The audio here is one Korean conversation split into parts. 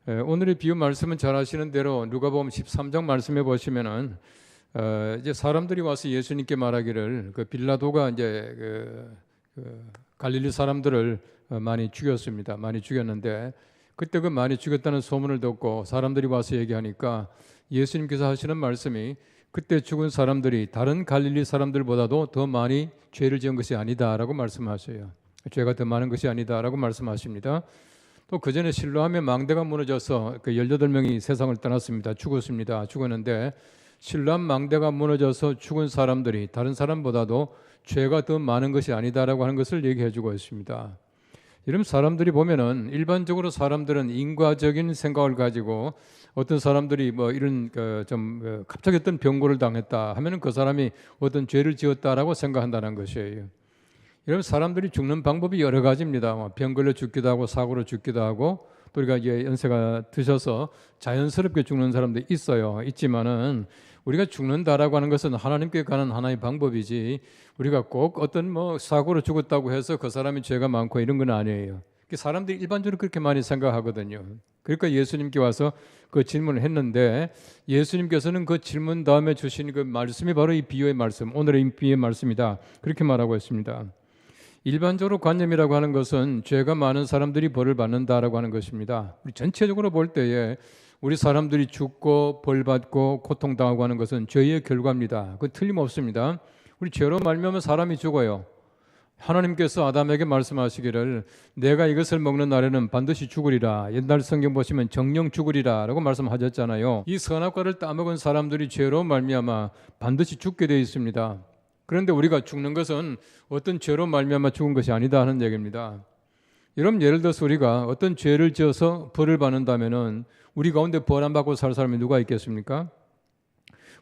오늘의 비유 말씀은 잘 아시는 대로 누가복음 13장 말씀해 보시면은 이제 사람들이 와서 예수님께 말하기를 그 빌라도가 이제 갈릴리 사람들을 많이 죽였습니다. 많이 죽였는데 그때 그 많이 죽였다는 소문을 듣고 사람들이 와서 얘기하니까 예수님께서 하시는 말씀이 그때 죽은 사람들이 다른 갈릴리 사람들보다도 더 많이 죄를 지은 것이 아니다라고 말씀하셔요. 죄가 더 많은 것이 아니다라고 말씀하십니다. 또 그 전에 실로암의 망대가 무너져서 그 18명이 세상을 떠났습니다. 죽었는데 실로암 망대가 무너져서 죽은 사람들이 다른 사람보다도 죄가 더 많은 것이 아니다라고 하는 것을 얘기해 주고 있습니다. 이런 사람들이 보면은 일반적으로 사람들은 인과적인 생각을 가지고 어떤 사람들이 뭐 이런 갑자기 어떤 병고를 당했다 하면은 그 사람이 어떤 죄를 지었다라고 생각한다는 것이에요. 이런 사람들이 죽는 방법이 여러 가지입니다. 병 걸려 죽기도 하고 사고로 죽기도 하고 또 우리가 이제 연세가 드셔서 자연스럽게 죽는 사람도 있지만은 우리가 죽는다라고 하는 것은 하나님께 가는 하나의 방법이지 우리가 꼭 어떤 뭐 사고로 죽었다고 해서 그 사람이 죄가 많고 이런 건 아니에요. 사람들이 일반적으로 그렇게 많이 생각하거든요. 그러니까 예수님께 와서 그 질문을 했는데 예수님께서는 그 질문 다음에 주신 그 말씀이 바로 이 비유의 말씀, 오늘의 비유의 말씀이다. 그렇게 말하고 있습니다. 일반적으로 관념이라고 하는 것은 죄가 많은 사람들이 벌을 받는다라고 하는 것입니다. 우리 전체적으로 볼 때에 우리 사람들이 죽고 벌 받고 고통당하고 하는 것은 죄의 결과입니다. 그건 틀림없습니다. 우리 죄로 말미암아 사람이 죽어요. 하나님께서 아담에게 말씀하시기를 내가 이것을 먹는 날에는 반드시 죽으리라. 옛날 성경 보시면 정령 죽으리라 라고 말씀하셨잖아요. 이 선악과를 따먹은 사람들이 죄로 말미암아 반드시 죽게 되어 있습니다. 그런데 우리가 죽는 것은 어떤 죄로 말미암아 죽은 것이 아니다 하는 얘기입니다. 여러분, 예를 들어서 우리가 어떤 죄를 지어서 벌을 받는다면은 우리 가운데 벌 안 받고 살 사람이 누가 있겠습니까?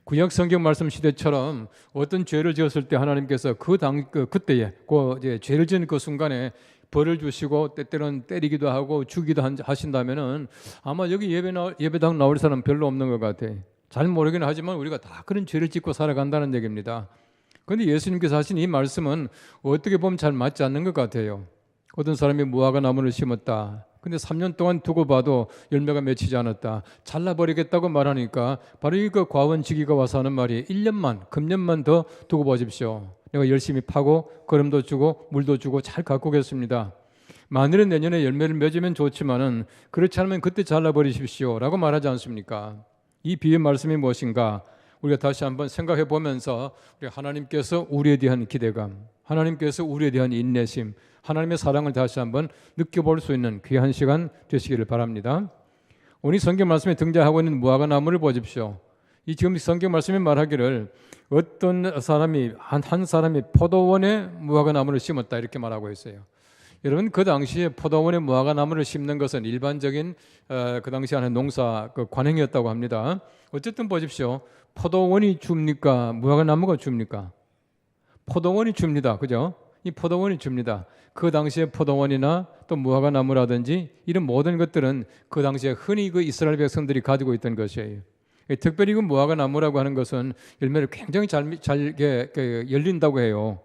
구약 성경 말씀 시대처럼 어떤 죄를 지었을 때 하나님께서 그때에 이제 죄를 지은 그 순간에 벌을 주시고 때때로는 때리기도 하고 죽이기도 하신다면은 아마 여기 예배당 나올 사람 별로 없는 것 같아. 잘 모르긴 하지만 우리가 다 그런 죄를 짓고 살아간다는 얘기입니다. 그런데 예수님께서 하신 이 말씀은 어떻게 보면 잘 맞지 않는 것 같아요. 어떤 사람이 무화과 나무를 심었다. 근데 3년 동안 두고 봐도 열매가 맺히지 않았다. 잘라버리겠다고 말하니까 바로 그 과원지기가 와서 하는 말이 1년만, 금년만 더 두고 보십시오. 내가 열심히 파고 거름도 주고 물도 주고 잘 가꾸겠습니다. 만일은 내년에 열매를 맺으면 좋지만은 그렇지 않으면 그때 잘라버리십시오 라고 말하지 않습니까? 이 비유의 말씀이 무엇인가? 우리가 다시 한번 생각해 보면서 우리 하나님께서 우리에 대한 기대감, 하나님께서 우리에 대한 인내심, 하나님의 사랑을 다시 한번 느껴볼 수 있는 귀한 시간 되시기를 바랍니다. 오늘 성경 말씀에 등장하고 있는 무화과 나무를 보십시오. 이 지금 성경 말씀에 말하기를 어떤 사람이 한 사람이 포도원에 무화과 나무를 심었다 이렇게 말하고 있어요. 여러분, 그 당시에 포도원에 무화과 나무를 심는 것은 일반적인 그 당시 하는 농사 관행이었다고 합니다. 어쨌든 보십시오. 포도원이 줍니까? 무화과 나무가 줍니까? 포도원이 줍니다. 그죠? 이 포도원이 줍니다. 그 당시에 포도원이나 또 무화과 나무라든지 이런 모든 것들은 그 당시에 흔히 그 이스라엘 백성들이 가지고 있던 것이에요. 특별히 그 무화과 나무라고 하는 것은 열매를 굉장히 잘 열린다고 해요.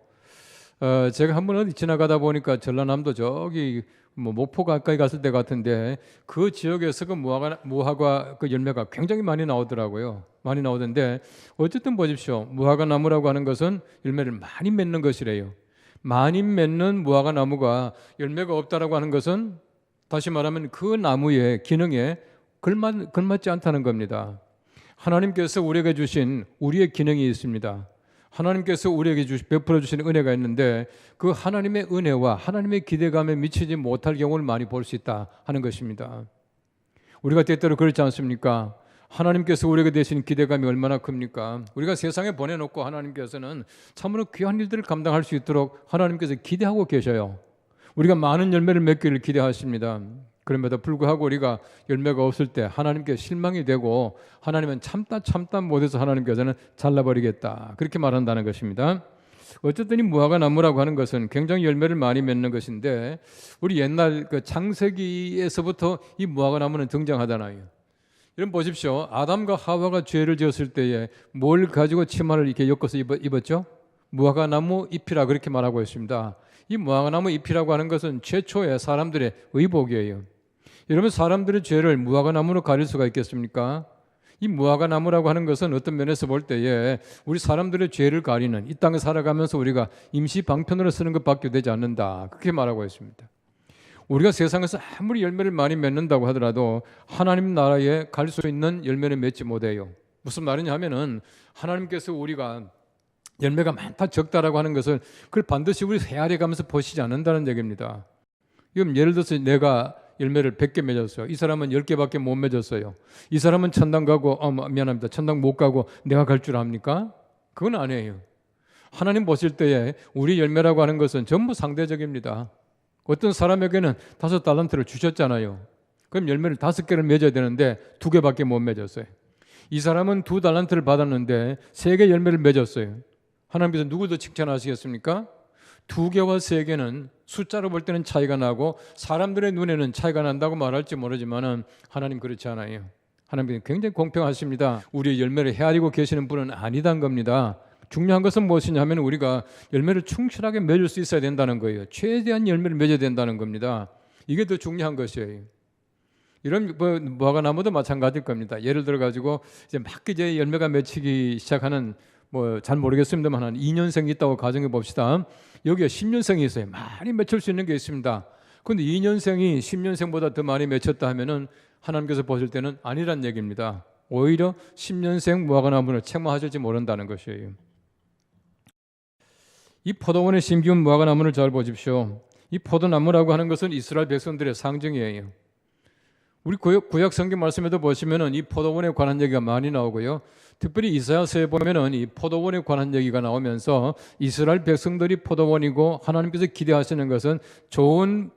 제가 한번 어디 지나가다 보니까 전라남도 저기 목포 가까이 갔을 때 같은데 그 지역에서 그 무화과 그 열매가 굉장히 많이 나오더라고요. 많이 나오던데 어쨌든 보십시오. 무화과 나무라고 하는 것은 열매를 많이 맺는 것이래요. 많이 맺는 무화과 나무가 열매가 없다라고 하는 것은 다시 말하면 그 나무의 기능에 걸맞지 않다는 겁니다. 하나님께서 우리에게 주신 우리의 기능이 있습니다. 하나님께서 우리에게 베풀어 주신 은혜가 있는데 그 하나님의 은혜와 하나님의 기대감에 미치지 못할 경우를 많이 볼 수 있다 하는 것입니다. 우리가 때때로 그렇지 않습니까? 하나님께서 우리에게 되신 기대감이 얼마나 큽니까? 우리가 세상에 보내놓고 하나님께서는 참으로 귀한 일들을 감당할 수 있도록 하나님께서 기대하고 계셔요. 우리가 많은 열매를 맺기를 기대하십니다. 그럼에도 불구하고 우리가 열매가 없을 때 하나님께 실망이 되고 하나님은 참다 못해서 하나님께서는 잘라버리겠다 그렇게 말한다는 것입니다. 어쨌든 이 무화과 나무라고 하는 것은 굉장히 열매를 많이 맺는 것인데 우리 옛날 그 창세기에서부터 이 무화과 나무는 등장하잖아요. 여러분 보십시오. 아담과 하와가 죄를 지었을 때에 뭘 가지고 치마를 이렇게 엮어서 입었죠? 무화과 나무 잎이라 그렇게 말하고 있습니다. 이 무화과 나무 잎이라고 하는 것은 최초의 사람들의 의복이에요. 여러분, 사람들의 죄를 무화과나무로 가릴 수가 있겠습니까? 이 무화과나무라고 하는 것은 어떤 면에서 볼 때에 우리 사람들의 죄를 가리는, 이 땅에 살아가면서 우리가 임시 방편으로 쓰는 것밖에 되지 않는다, 그렇게 말하고 있습니다. 우리가 세상에서 아무리 열매를 많이 맺는다고 하더라도 하나님 나라에 갈 수 있는 열매를 맺지 못해요. 무슨 말이냐 하면은, 하나님께서 우리가 열매가 많다 적다라고 하는 것을 그걸 반드시 우리 헤아려 가면서 보시지 않는다는 얘기입니다. 이건 예를 들어서 내가 열매를 100개 맺었어요. 이 사람은 10개밖에 못 맺었어요. 이 사람은 천당 가고, 미안합니다, 천당 못 가고 내가 갈 줄 압니까? 그건 아니에요. 하나님 보실 때에 우리 열매라고 하는 것은 전부 상대적입니다. 어떤 사람에게는 5달란트를 주셨잖아요. 그럼 열매를 5개를 맺어야 되는데 2개밖에 못 맺었어요. 이 사람은 2달란트를 받았는데 3개 열매를 맺었어요. 하나님께서 누구 더 칭찬하시겠습니까? 2개와 3개는 숫자로 볼 때는 차이가 나고 사람들의 눈에는 차이가 난다고 말할지 모르지만 하나님 그렇지 않아요. 하나님은 굉장히 공평하십니다. 우리의 열매를 헤아리고 계시는 분은 아니단 겁니다. 중요한 것은 무엇이냐 하면 우리가 열매를 충실하게 맺을 수 있어야 된다는 거예요. 최대한 열매를 맺어야 된다는 겁니다. 이게 더 중요한 것이에요. 이런 무화과나무도 마찬가지일 겁니다. 예를 들어 가지고 이제 열매가 맺히기 시작하는, 잘 모르겠습니다만 한 2년생이 있다고 가정해 봅시다. 여기에 10년생이 있어요. 많이 맺힐 수 있는 게 있습니다. 그런데 2년생이 10년생보다 더 많이 맺혔다 하면은 하나님께서 보실 때는 아니란 얘기입니다. 오히려 10년생 무화과나무를 책망하실지 모른다는 것이에요. 이 포도원에 심기운 무화과나무를 잘 보십시오. 이 포도나무라고 하는 것은 이스라엘 백성들의 상징이에요. 우리 구약 성경 말씀에도 보시면은 이 포도원에 관한 얘기가 많이 나오고요. 특별히 이사야서에 보면은 이 포도원에 관한 얘기가 나오면서 이스라엘 백성들이 포도원이고 하나님께서 기대하시는 것은 좋은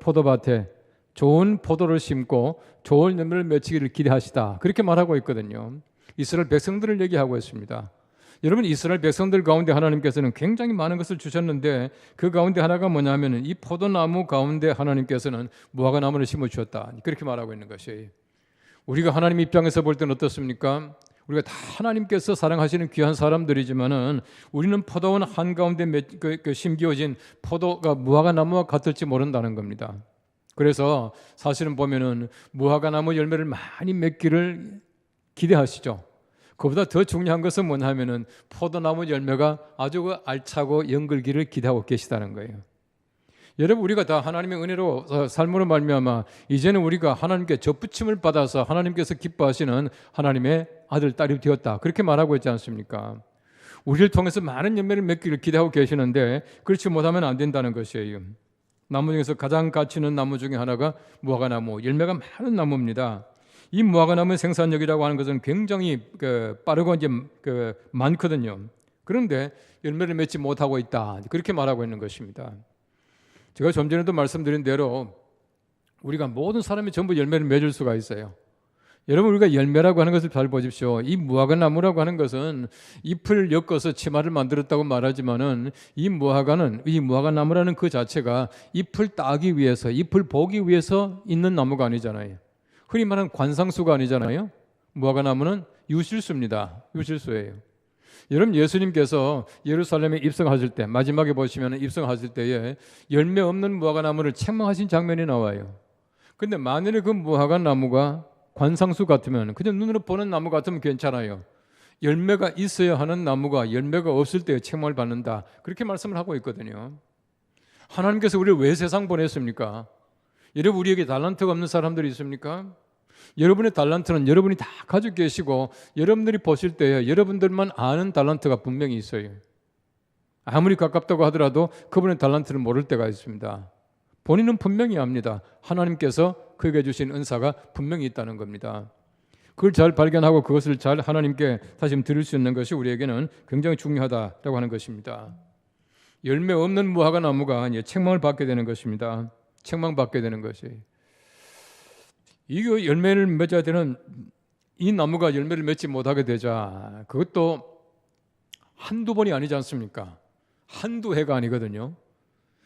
포도밭에 좋은 포도를 심고 좋은 열매를 맺히기를 기대하시다, 그렇게 말하고 있거든요. 이스라엘 백성들을 얘기하고 있습니다. 여러분, 이스라엘 백성들 가운데 하나님께서는 굉장히 많은 것을 주셨는데 그 가운데 하나가 뭐냐면 이 포도나무 가운데 하나님께서는 무화과나무를 심어주셨다, 그렇게 말하고 있는 것이에요. 우리가 하나님 입장에서 볼 때는 어떻습니까? 우리가 다 하나님께서 사랑하시는 귀한 사람들이지만은 우리는 포도원 한가운데 심겨진 포도가 무화과나무와 같을지 모른다는 겁니다. 그래서 사실은 보면은 무화과나무 열매를 많이 맺기를 기대하시죠. 그보다 더 중요한 것은 뭐냐 하면은 포도나무 열매가 아주 알차고 연글기를 기대하고 계시다는 거예요. 여러분, 우리가 다 하나님의 은혜로 삶으로 말미암아 이제는 우리가 하나님께 접붙임을 받아서 하나님께서 기뻐하시는 하나님의 아들, 딸이 되었다, 그렇게 말하고 있지 않습니까? 우리를 통해서 많은 열매를 맺기를 기대하고 계시는데 그렇지 못하면 안 된다는 것이에요. 나무 중에서 가장 가치 있는 나무 중에 하나가 무화과나무, 열매가 많은 나무입니다. 이 무화과나무 생산력이라고 하는 것은 굉장히 빠르고 이제 많거든요. 그런데 열매를 맺지 못하고 있다, 그렇게 말하고 있는 것입니다. 제가 좀 전에도 말씀드린 대로 우리가 모든 사람이 전부 열매를 맺을 수가 있어요. 여러분, 우리가 열매라고 하는 것을 잘 보십시오. 이 무화과나무라고 하는 것은 잎을 엮어서 치마를 만들었다고 말하지만은 이 무화과나무라는 그 자체가 잎을 따기 위해서, 잎을 보기 위해서 있는 나무가 아니잖아요. 흔히 말하는 관상수가 아니잖아요. 무화과나무는 유실수입니다. 유실수예요. 여러분, 예수님께서 예루살렘에 입성하실 때, 마지막에 보시면 입성하실 때에 열매 없는 무화과나무를 책망하신 장면이 나와요. 그런데 만일에 그 무화과나무가 관상수 같으면, 그냥 눈으로 보는 나무 같으면 괜찮아요. 열매가 있어야 하는 나무가 열매가 없을 때 책망을 받는다, 그렇게 말씀을 하고 있거든요. 하나님께서 우리를 왜 세상 보냈습니까? 여러분, 우리에게 달란트가 없는 사람들이 있습니까? 여러분의 달란트는 여러분이 다 가지고 계시고 여러분들이 보실 때 여러분들만 아는 달란트가 분명히 있어요. 아무리 가깝다고 하더라도 그분의 달란트를 모를 때가 있습니다. 본인은 분명히 압니다. 하나님께서 그에게 주신 은사가 분명히 있다는 겁니다. 그걸 잘 발견하고 그것을 잘 하나님께 다시 드릴 수 있는 것이 우리에게는 굉장히 중요하다라고 하는 것입니다. 열매 없는 무화과나무가 책망을 받게 되는 것입니다. 책망받게 되는 것이, 이 열매를 맺어야 되는 이 나무가 열매를 맺지 못하게 되자, 그것도 한두 번이 아니지 않습니까? 한두 해가 아니거든요.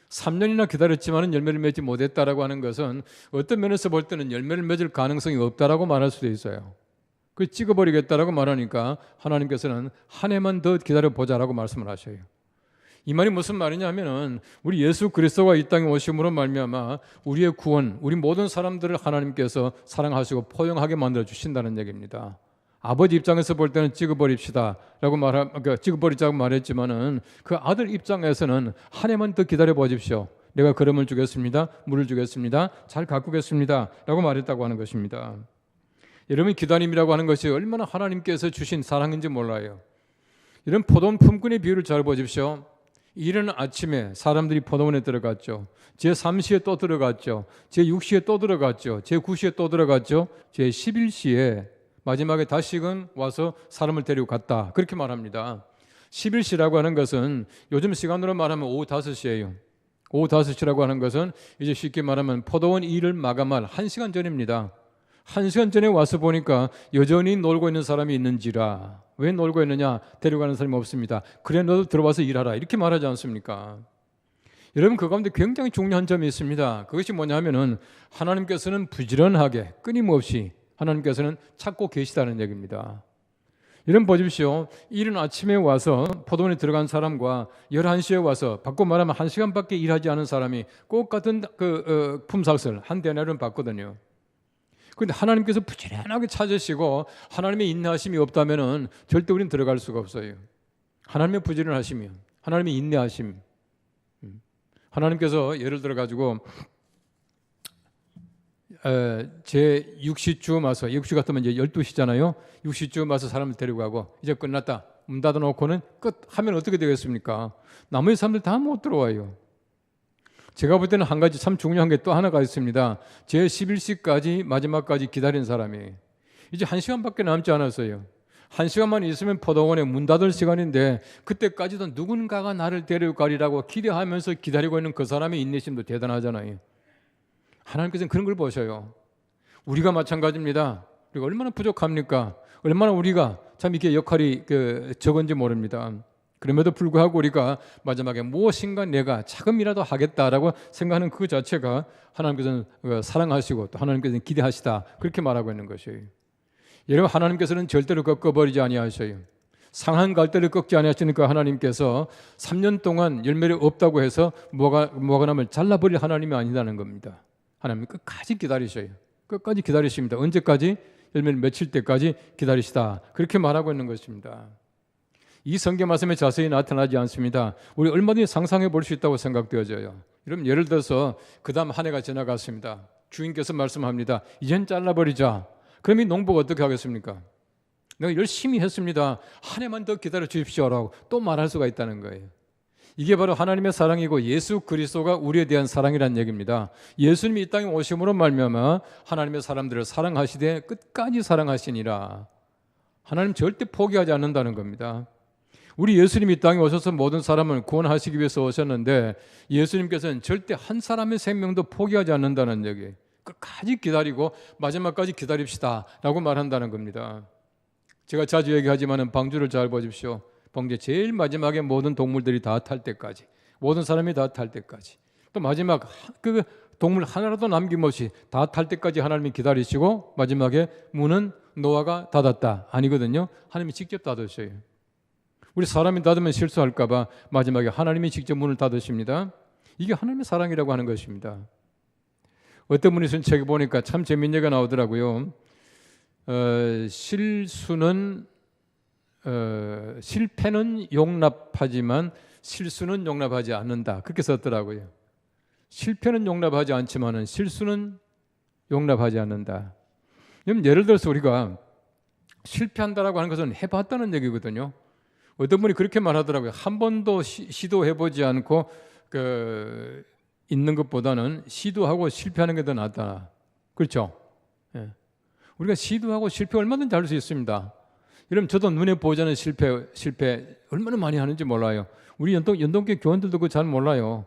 3년이나 기다렸지만 열매를 맺지 못했다라고 하는 것은 어떤 면에서 볼 때는 열매를 맺을 가능성이 없다라고 말할 수도 있어요. 그 찍어버리겠다라고 말하니까 하나님께서는 한 해만 더 기다려보자라고 말씀을 하셔요. 이 말이 무슨 말이냐 하면은 우리 예수 그리스도가 이 땅에 오심으로 말미암아 우리의 구원, 우리 모든 사람들을 하나님께서 사랑하시고 포용하게 만들어 주신다는 얘기입니다. 아버지 입장에서 볼 때는 찍어버립시다라고 찍어버리자고 말했지만은 그 아들 입장에서는 한 해만 더 기다려 보십시오. 내가 걸음을 주겠습니다. 물을 주겠습니다. 잘 가꾸겠습니다라고 말했다고 하는 것입니다. 여러분, 기다림이라고 하는 것이 얼마나 하나님께서 주신 사랑인지 몰라요. 이런 포도원 품꾼의 비유를 잘 보십시오. 이른 아침에 사람들이 포도원에 들어갔죠. 제3시에 또 들어갔죠. 제6시에 또 들어갔죠. 제9시에 또 들어갔죠. 제11시에 마지막에 다시금 와서 사람을 데리고 갔다. 그렇게 말합니다. 11시라고 하는 것은 요즘 시간으로 말하면 오후 5시예요. 오후 5시라고 하는 것은 이제 쉽게 말하면 포도원 일을 마감할 1시간 전입니다. 1시간 전에 와서 보니까 여전히 놀고 있는 사람이 있는지라. 왜 놀고 있느냐? 데려가는 사람이 없습니다. 그래, 너도 들어와서 일하라. 이렇게 말하지 않습니까? 여러분, 그 가운데 굉장히 중요한 점이 있습니다. 그것이 뭐냐면은 하나님께서는 부지런하게 끊임없이 하나님께서는 찾고 계시다는 얘기입니다. 여러분 보십시오. 이른 아침에 와서 포도원에 들어간 사람과 11시에 와서 바꿔 말하면 1시간밖에 일하지 않은 사람이 꼭 같은 품삯을 한 데나리온 받거든요. 그런데 하나님께서 부지런하게 찾으시고 하나님의 인내하심이 없다면은 절대 우리는 들어갈 수가 없어요. 하나님의 부지런하심이요, 하나님의 인내하심. 하나님께서 예를 들어 가지고 제 6시쯤 와서 6시 같으면 이제 12시잖아요. 6시쯤 와서 사람을 데리고 가고 이제 끝났다. 문 닫아놓고는 끝 하면 어떻게 되겠습니까? 나머지 사람들 다 못 들어와요. 제가 볼 때는 한 가지 참 중요한 게 또 하나가 있습니다. 제 11시까지 마지막까지 기다린 사람이 이제 1시간밖에 남지 않았어요. 1시간만 있으면 포도원에 문 닫을 시간인데 그때까지도 누군가가 나를 데리고 가리라고 기대하면서 기다리고 있는 그 사람의 인내심도 대단하잖아요. 하나님께서는 그런 걸 보셔요. 우리가 마찬가지입니다. 우리가 얼마나 부족합니까? 얼마나 우리가 참 이렇게 역할이 적은지 모릅니다. 그럼에도 불구하고 우리가 마지막에 무엇인가 내가 자금이라도 하겠다라고 생각하는 그 자체가 하나님께서는 사랑하시고 또 하나님께서는 기대하시다, 그렇게 말하고 있는 것이에요. 여러분, 하나님께서는 절대로 꺾어버리지 아니하셔요. 상한 갈대를 꺾지 아니하시니까 하나님께서 3년 동안 열매를 없다고 해서 무화과나무를 잘라버릴 하나님이 아니라는 겁니다. 하나님은 끝까지 기다리셔요. 끝까지 기다리십니다. 언제까지? 열매를 맺힐 때까지 기다리시다, 그렇게 말하고 있는 것입니다. 이 성경 말씀에 자세히 나타나지 않습니다. 우리 얼마든지 상상해 볼 수 있다고 생각되어져요. 여러분, 예를 들어서 그 다음 한 해가 지나갔습니다. 주인께서 말씀합니다. 이젠 잘라버리자. 그럼 이 농부가 어떻게 하겠습니까? 내가 열심히 했습니다. 한 해만 더 기다려 주십시오라고 또 말할 수가 있다는 거예요. 이게 바로 하나님의 사랑이고 예수 그리스도가 우리에 대한 사랑이라는 얘기입니다. 예수님이 이 땅에 오심으로 말미암아 하나님의 사람들을 사랑하시되 끝까지 사랑하시니라. 하나님 절대 포기하지 않는다는 겁니다. 우리 예수님이 이 땅에 오셔서 모든 사람을 구원하시기 위해서 오셨는데 예수님께서는 절대 한 사람의 생명도 포기하지 않는다는 얘기. 끝까지 기다리고 마지막까지 기다립시다 라고 말한다는 겁니다. 제가 자주 얘기하지만 방주를 잘 보십시오. 방주 제일 마지막에 모든 동물들이 다 탈 때까지, 모든 사람이 다 탈 때까지, 또 마지막 그 동물 하나라도 남김없이 다 탈 때까지 하나님이 기다리시고 마지막에 문은 노아가 닫았다 아니거든요. 하나님이 직접 닫으셔요. 우리 사람이 닫으면 실수할까 봐 마지막에 하나님이 직접 문을 닫으십니다. 이게 하나님의 사랑이라고 하는 것입니다. 어떤 분이 쓴 책에 보니까 참 재미있는 얘기가 나오더라고요. 실패는 용납하지만 실수는 용납하지 않는다, 그렇게 썼더라고요. 실패는 용납하지 않지만 실수는 용납하지 않는다. 예를 들어서 우리가 실패한다라고 하는 것은 해봤다는 얘기거든요. 어떤 분이 그렇게 말하더라고요. 한 번도 시도해보지 않고 있는 것보다는 시도하고 실패하는 게 더 낫다. 그렇죠? 예. 우리가 시도하고 실패 얼마든지 할 수 있습니다. 여러분, 저도 눈에 보지 않은 실패 얼마나 많이 하는지 몰라요. 우리 연동교회 교원들도 그거 잘 몰라요.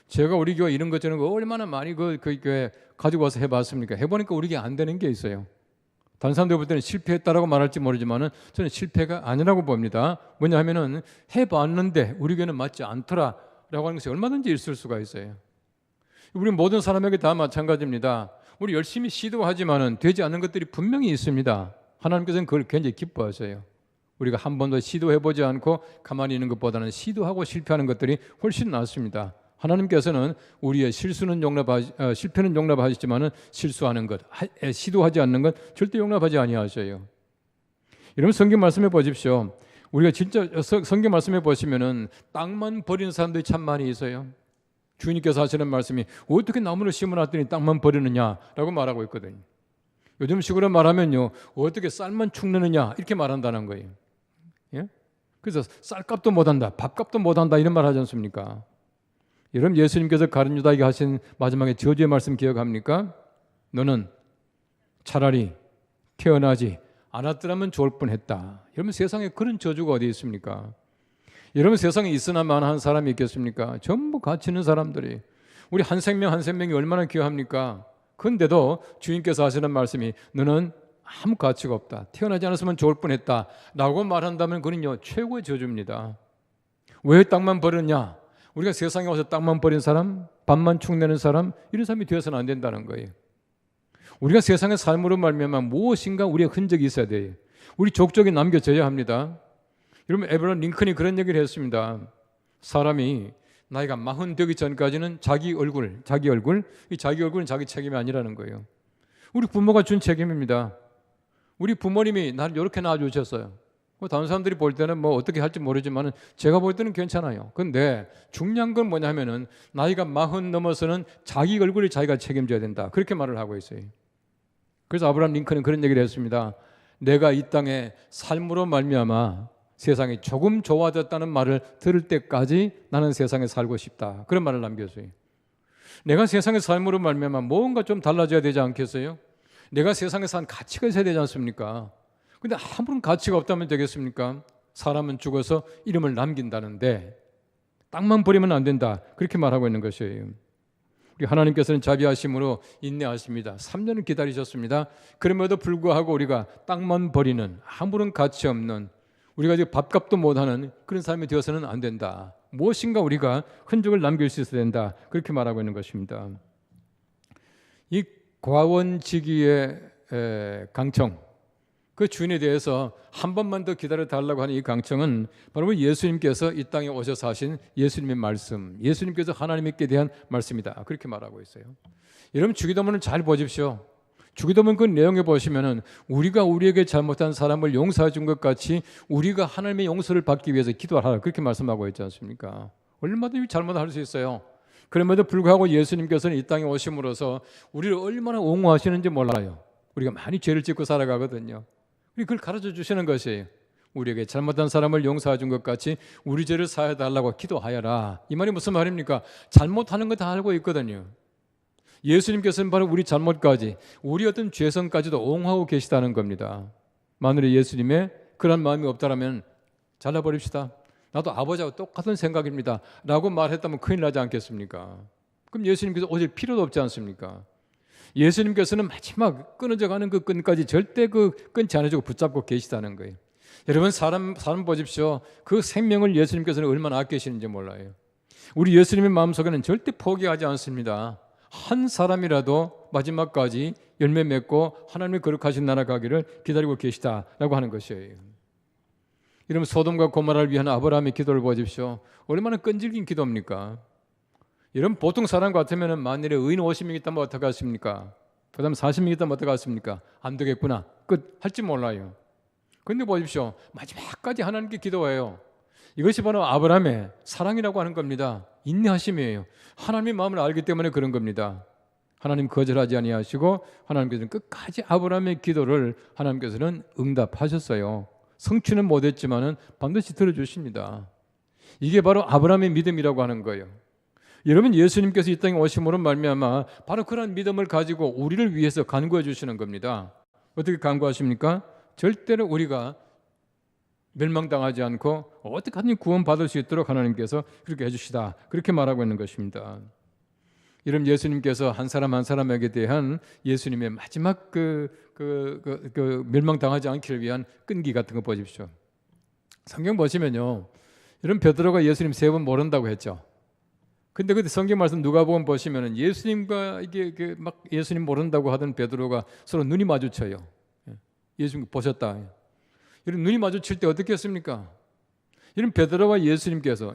제가 우리 교회 이런 것 저런 거 얼마나 많이 그 교회 가지고 와서 해봤습니까? 해보니까 우리 교회 안 되는 게 있어요. 다른 사람들 볼 때는 실패했다라고 말할지 모르지만은 저는 실패가 아니라고 봅니다. 뭐냐 하면은 해봤는데 우리 교회는 맞지 않더라라고 하는 것이 얼마든지 있을 수가 있어요. 우리 모든 사람에게 다 마찬가지입니다. 우리 열심히 시도하지만은 되지 않는 것들이 분명히 있습니다. 하나님께서는 그걸 굉장히 기뻐하세요. 우리가 한 번도 시도해보지 않고 가만히 있는 것보다는 시도하고 실패하는 것들이 훨씬 낫습니다. 하나님께서는 우리의 실수는 실패는 용납하시지만은 실수하는 것, 시도하지 않는 것 절대 용납하지 아니하셔요. 여러분 성경 말씀해 보십시오. 우리가 진짜 성경 말씀해 보시면은 땅만 버리는 사람들이 참 많이 있어요. 주님께서 하시는 말씀이 어떻게 나무를 심어놨더니 땅만 버리느냐라고 말하고 있거든요. 요즘식으로 말하면요, 어떻게 쌀만 축내느냐 이렇게 말한다는 거예요. 예? 그래서 쌀값도 못한다, 밥값도 못한다 이런 말 하지 않습니까? 여러분 예수님께서 가룟 유다에게 하신 마지막에 저주의 말씀 기억합니까? 너는 차라리 태어나지 않았더라면 좋을 뻔했다. 여러분 세상에 그런 저주가 어디 있습니까? 여러분 세상에 있으나 마나한 사람이 있겠습니까? 전부 가치 있는 사람들이, 우리 한 생명 한 생명이 얼마나 귀합니까? 그런데도 주님께서 하시는 말씀이 너는 아무 가치가 없다, 태어나지 않았으면 좋을 뻔했다 라고 말한다면 그는요 최고의 저주입니다. 왜 땅만 버렸냐? 우리가 세상에 와서 땅만 버린 사람, 밥만 축내는 사람, 이런 사람이 되어서는 안 된다는 거예요. 우리가 세상의 삶으로 말미암아 무엇인가 우리의 흔적이 있어야 돼요. 우리 족적이 남겨져야 합니다. 여러분 에브라함 링컨이 그런 얘기를 했습니다. 사람이 나이가 40 되기 전까지는 자기 얼굴은 자기 책임이 아니라는 거예요. 우리 부모가 준 책임입니다. 우리 부모님이 나를 이렇게 낳아주셨어요. 다른 사람들이 볼 때는 뭐 어떻게 할지 모르지만 제가 볼 때는 괜찮아요. 근데 중요한 건 뭐냐면은 나이가 40 넘어서는 자기 얼굴을 자기가 책임져야 된다. 그렇게 말을 하고 있어요. 그래서 아브라함 링컨은 그런 얘기를 했습니다. 내가 이 땅에 삶으로 말미암아 세상이 조금 좋아졌다는 말을 들을 때까지 나는 세상에 살고 싶다. 그런 말을 남겼어요. 내가 세상의 삶으로 말미암아 뭔가 좀 달라져야 되지 않겠어요? 내가 세상에 산 가치가 있어야 되지 않습니까? 근데 아무런 가치가 없다면 되겠습니까? 사람은 죽어서 이름을 남긴다는데 땅만 버리면 안 된다. 그렇게 말하고 있는 것이에요. 우리 하나님께서는 자비하심으로 인내하십니다. 3년을 기다리셨습니다. 그럼에도 불구하고 우리가 땅만 버리는 아무런 가치 없는, 우리가 이제 밥값도 못하는 그런 삶이 되어서는 안 된다. 무엇인가 우리가 흔적을 남길 수 있어야 된다. 그렇게 말하고 있는 것입니다. 이 과원지기의 강청, 그 주인에 대해서 한 번만 더 기다려달라고 하는 이 강청은 바로 예수님께서 이 땅에 오셔서 하신 예수님의 말씀, 예수님께서 하나님께 대한 말씀이다. 그렇게 말하고 있어요. 여러분 주기도문을 잘 보십시오. 주기도문 그 내용에 보시면은 우리가 우리에게 잘못한 사람을 용서해 준 것 같이 우리가 하나님의 용서를 받기 위해서 기도하라. 그렇게 말씀하고 있지 않습니까? 얼마든지 잘못할 수 있어요. 그럼에도 불구하고 예수님께서는 이 땅에 오심으로써 우리를 얼마나 옹호하시는지 몰라요. 우리가 많이 죄를 짓고 살아가거든요. 그걸 가르쳐 주시는 것이에요. 우리에게 잘못한 사람을 용서해 준 것 같이 우리 죄를 사해 달라고 기도하여라. 이 말이 무슨 말입니까? 잘못하는 거 다 알고 있거든요. 예수님께서는 바로 우리 잘못까지, 우리 어떤 죄성까지도 옹호하고 계시다는 겁니다. 만일에 예수님의 그런 마음이 없다면 잘라버립시다. 나도 아버지하고 똑같은 생각입니다 라고 말했다면 큰일 나지 않겠습니까? 그럼 예수님께서 오실 필요도 없지 않습니까? 예수님께서는 마지막 끊어져 가는 그 끈까지 절대 그 끊지 않으시고 붙잡고 계시다는 거예요. 여러분 사람 보십시오. 그 생명을 예수님께서는 얼마나 아끼시는지 몰라요. 우리 예수님의 마음속에는 절대 포기하지 않습니다. 한 사람이라도 마지막까지 열매 맺고 하나님의 거룩하신 나라 가기를 기다리고 계시다라고 하는 것이에요. 여러분 소돔과 고모라를 위한 아브라함의 기도를 보십시오. 얼마나 끈질긴 기도입니까? 여러분 보통 사람 같으면 만일에 의인 50명 있다면 어떻게 하십니까? 그 다음 40명 있다면 어떻게 하십니까? 안 되겠구나, 끝, 할지 몰라요. 그런데 보십시오, 마지막까지 하나님께 기도해요. 이것이 바로 아브라함의 사랑이라고 하는 겁니다. 인내하심이에요. 하나님의 마음을 알기 때문에 그런 겁니다. 하나님 거절하지 아니하시고 하나님께서는 끝까지 아브라함의 기도를 하나님께서는 응답하셨어요. 성취는 못했지만은 반드시 들어주십니다. 이게 바로 아브라함의 믿음이라고 하는 거예요. 여러분 예수님께서 이 땅에 오심으로 말미암아 바로 그런 믿음을 가지고 우리를 위해서 간구해 주시는 겁니다. 어떻게 간구하십니까? 절대로 우리가 멸망당하지 않고 어떻게 하든 구원받을 수 있도록 하나님께서 그렇게 해주시다. 그렇게 말하고 있는 것입니다. 여러분 예수님께서 한 사람 한 사람에게 대한 예수님의 마지막 멸망당하지 않기를 위한 끈기 같은 거 보십시오. 성경 보시면요, 여러분 베드로가 예수님 3번 모른다고 했죠. 근데 그때 성경 말씀 누가복음 보시면은 예수님과 이게 막 예수님 모른다고 하던 베드로가 서로 눈이 마주쳐요. 예수님 보셨다. 이런 눈이 마주칠 때 어떻게 했습니까? 이런 베드로와 예수님께서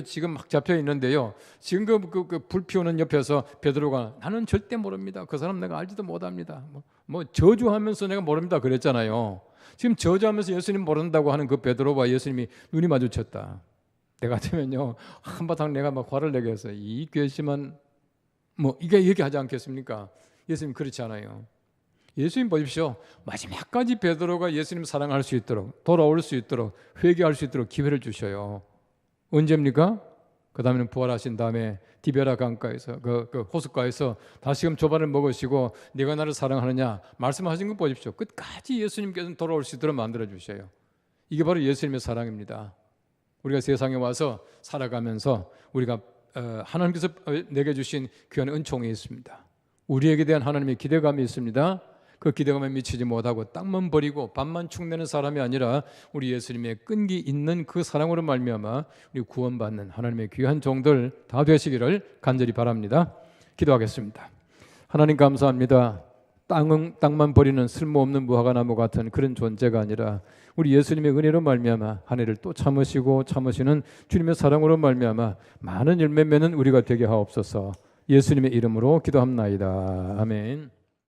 지금 막 잡혀 있는데요. 지금 불 피우는 옆에서 베드로가 나는 절대 모릅니다. 그 사람 내가 알지도 못합니다. 뭐 저주하면서 내가 모릅니다 그랬잖아요. 지금 저주하면서 예수님 모른다고 하는 그 베드로와 예수님이 눈이 마주쳤다. 내가 같으면요 한바탕 내가 막 화를 내게 해서 이 괘씸한 이게 얘기하지 않겠습니까? 예수님 그렇지 않아요. 예수님 보십시오. 마지막까지 베드로가 예수님 사랑할 수 있도록, 돌아올 수 있도록, 회개할 수 있도록 기회를 주셔요. 언제입니까? 그 다음에는 부활하신 다음에 디베라 강가에서 그 호숫가에서 다시금 조반을 먹으시고 네가 나를 사랑하느냐 말씀하신 거 보십시오. 끝까지 예수님께서는 돌아올 수 있도록 만들어 주셔요. 이게 바로 예수님의 사랑입니다. 우리가 세상에 와서 살아가면서 우리가 하나님께서 내게 주신 귀한 은총이 있습니다. 우리에게 대한 하나님의 기대감이 있습니다. 그 기대감에 미치지 못하고 땅만 버리고 밥만 축내는 사람이 아니라 우리 예수님의 끈기 있는 그 사랑으로 말미암아 우리 구원받는 하나님의 귀한 종들 다 되시기를 간절히 바랍니다. 기도하겠습니다. 하나님 감사합니다. 땅만 버리는 쓸모없는 무화과나무 같은 그런 존재가 아니라 우리 예수님의 은혜로 말미암아 한 해를 또 참으시는 주님의 사랑으로 말미암아 많은 열매 맺는 우리가 되게 하옵소서. 예수님의 이름으로 기도합나이다. 아멘.